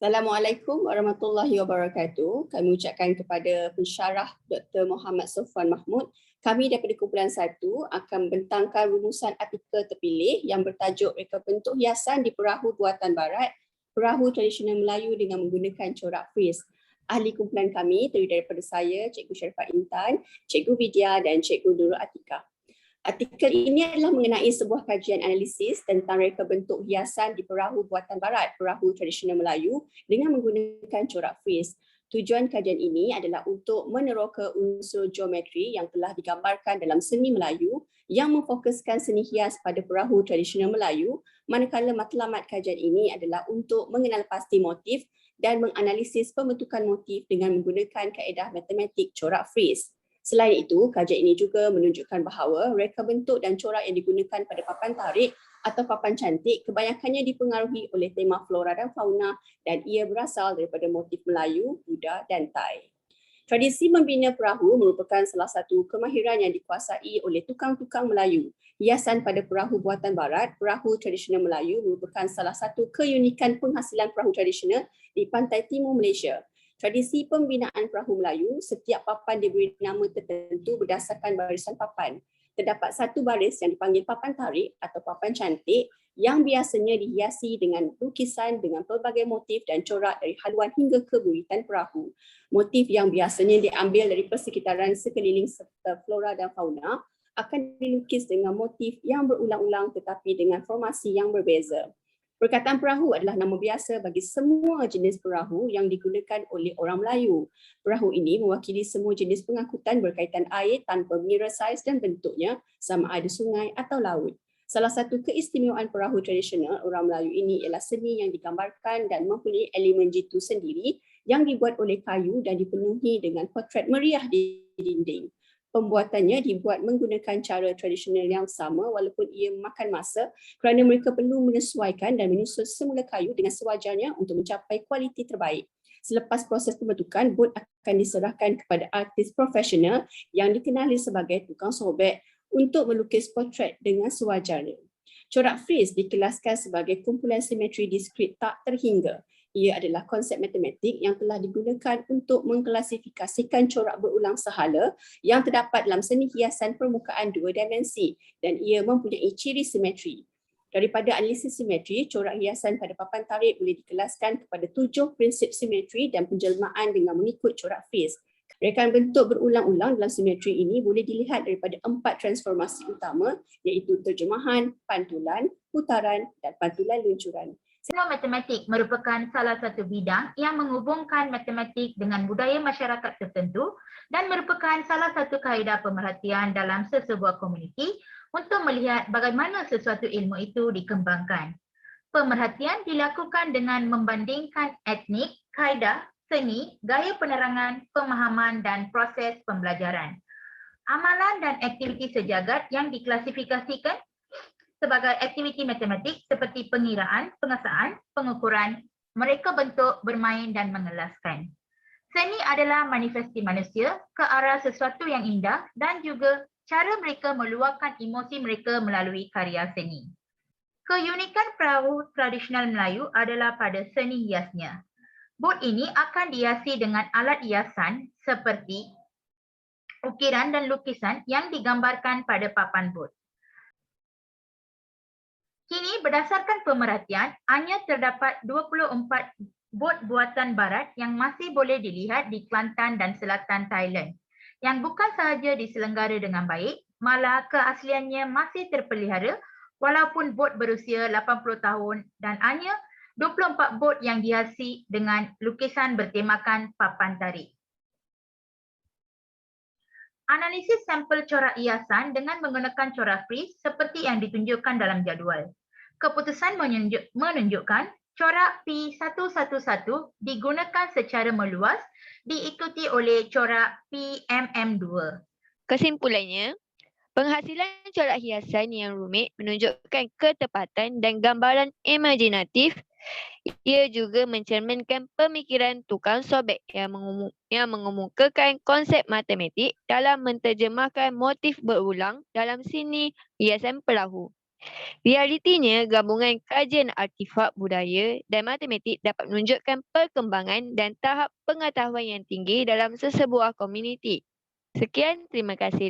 Assalamualaikum warahmatullahi wabarakatuh. Kami ucapkan kepada pensyarah Dr. Muhammad Sofwan Mahmud. Kami daripada kumpulan 1 akan membentangkan rumusan artikel terpilih yang bertajuk Reka Bentuk Hiasan di Perahu Buatan Barat, Perahu Tradisional Melayu dengan menggunakan corak fris. Ahli kumpulan kami terdiri daripada saya, Cikgu Sharifah Intan, Cikgu Vidya dan Cikgu Nurul Atikah. Artikel ini adalah mengenai sebuah kajian analisis tentang reka bentuk hiasan di perahu buatan barat, perahu tradisional Melayu dengan menggunakan corak fris. Tujuan kajian ini adalah untuk meneroka unsur geometri yang telah digambarkan dalam seni Melayu yang memfokuskan seni hias pada perahu tradisional Melayu, manakala matlamat kajian ini adalah untuk mengenal pasti motif dan menganalisis pembentukan motif dengan menggunakan kaedah matematik corak fris. Selain itu, kajian ini juga menunjukkan bahawa reka bentuk dan corak yang digunakan pada papan tarik atau papan cantik kebanyakannya dipengaruhi oleh tema flora dan fauna dan ia berasal daripada motif Melayu, Buddha dan Thai. Tradisi membina perahu merupakan salah satu kemahiran yang dikuasai oleh tukang-tukang Melayu. Hiasan pada perahu buatan barat, perahu tradisional Melayu merupakan salah satu keunikan penghasilan perahu tradisional di pantai timur Malaysia. Tradisi pembinaan perahu Melayu, setiap papan diberi nama tertentu berdasarkan barisan papan. Terdapat satu baris yang dipanggil papan tarik atau papan cantik yang biasanya dihiasi dengan lukisan dengan pelbagai motif dan corak dari haluan hingga ke buritan perahu. Motif yang biasanya diambil dari persekitaran sekeliling serta flora dan fauna akan dilukis dengan motif yang berulang-ulang tetapi dengan formasi yang berbeza. Perkataan perahu adalah nama biasa bagi semua jenis perahu yang digunakan oleh orang Melayu. Perahu ini mewakili semua jenis pengangkutan berkaitan air tanpa mengira saiz dan bentuknya, sama ada sungai atau laut. Salah satu keistimewaan perahu tradisional orang Melayu ini ialah seni yang digambarkan dan mempunyai elemen jitu sendiri yang dibuat oleh kayu dan dipenuhi dengan potret meriah di dinding. Pembuatannya dibuat menggunakan cara tradisional yang sama walaupun ia memakan masa kerana mereka perlu menyesuaikan dan menyusun semula kayu dengan sewajarnya untuk mencapai kualiti terbaik. Selepas proses pembentukan, bot akan diserahkan kepada artis profesional yang dikenali sebagai tukang sobek untuk melukis potret dengan sewajarnya. Corak fris dikelaskan sebagai kumpulan simetri diskrit tak terhingga. Ia adalah konsep matematik yang telah digunakan untuk mengklasifikasikan corak berulang sehala yang terdapat dalam seni hiasan permukaan dua dimensi dan ia mempunyai ciri simetri. Daripada analisis simetri, corak hiasan pada papan tarik boleh dikelaskan kepada 7 prinsip simetri dan penjelmaan dengan mengikut corak fris. Rekaan bentuk berulang-ulang dalam simetri ini boleh dilihat daripada 4 transformasi utama iaitu terjemahan, pantulan, putaran dan pantulan luncuran. Semua matematik merupakan salah satu bidang yang menghubungkan matematik dengan budaya masyarakat tertentu dan merupakan salah satu kaedah pemerhatian dalam sesebuah komuniti untuk melihat bagaimana sesuatu ilmu itu dikembangkan. Pemerhatian dilakukan dengan membandingkan etnik, kaedah, seni, gaya penerangan, pemahaman dan proses pembelajaran. Amalan dan aktiviti sejagat yang diklasifikasikan sebagai aktiviti matematik seperti pengiraan, pengasaan, pengukuran, mereka bentuk, bermain dan mengelaskan. Seni adalah manifesti manusia ke arah sesuatu yang indah dan juga cara mereka meluahkan emosi mereka melalui karya seni. Keunikan perahu tradisional Melayu adalah pada seni hiasnya. Bot ini akan dihiasi dengan alat hiasan seperti ukiran dan lukisan yang digambarkan pada papan bot. Kini berdasarkan pemerhatian, hanya terdapat 24 bot buatan barat yang masih boleh dilihat di Kelantan dan selatan Thailand, yang bukan sahaja diselenggara dengan baik, malah keasliannya masih terpelihara walaupun bot berusia 80 tahun dan hanya 24 bot yang dihiasi dengan lukisan bertemakan papan tarik. Analisis sampel corak hiasan dengan menggunakan corak fris seperti yang ditunjukkan dalam jadual. Keputusan menunjukkan corak P111 digunakan secara meluas diikuti oleh corak PMM2. Kesimpulannya, penghasilan corak hiasan yang rumit menunjukkan ketepatan dan gambaran imajinatif. Ia juga mencerminkan pemikiran tukang sobek yang mengemukakan konsep matematik dalam menterjemahkan motif berulang dalam seni hiasan perahu. Realitinya, gabungan kajian artifak budaya dan matematik dapat menunjukkan perkembangan dan tahap pengetahuan yang tinggi dalam sesebuah komuniti. Sekian, terima kasih.